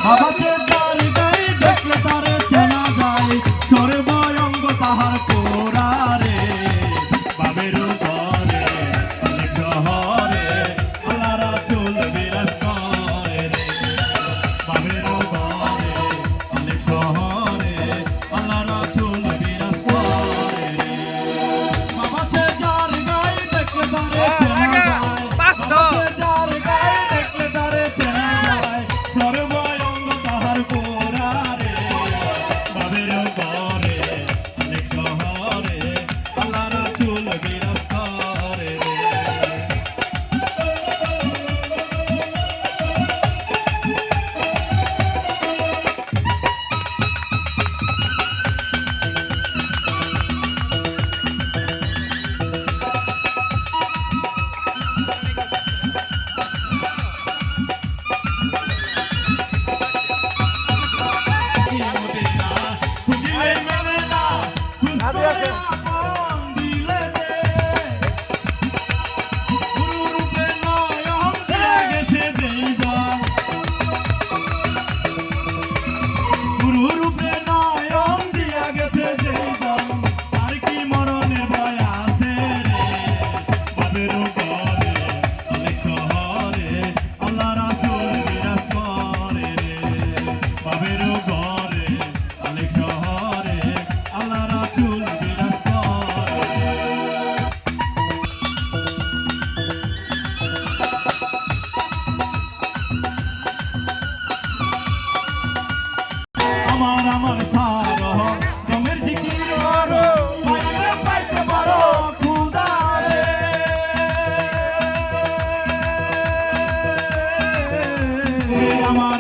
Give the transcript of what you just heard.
বাবা যে যার গায়ে দেখলে তারে চেনা যায় সর্বঙ্গ তাহার কোরারে বাবের ঘরে অনেক শহরে আল্লাহ রাসূল বিরাজ করে রে বাবের ঘরে অনেক শহরে আল্লাহ রাসূল বিরাজ করে রে বাবা যে যার গায়ে দেখলে তারে চেনা যায় বাবা যে যার গায়ে দেখলে তারে চেনা যায় সর্বঙ্গ তাহার কোরারে বাবের ঘরে অনেক শহরে আল্লাহ রাসূল বিরাজ করে রে খুঁজিলে মেলে না খুঁজ করে আপন দিলে দে গুরু রূপে নয়ন দিয়া গেছে যেইবার গুরু রূপে নয়ন দিয়া গেছে যেইবার আর কি মরণে ভয় আছে রে বাবের ঘরে অনেক শহরে আল্লাহ রাসূল বিরাজ করে রে বাবের ঘরে অনেক শহরে আল্লাহ রাসূল বিরাজ করে আমার সারো দমের জিকির করো পাইলে পাইতে পারো খুদারে আমার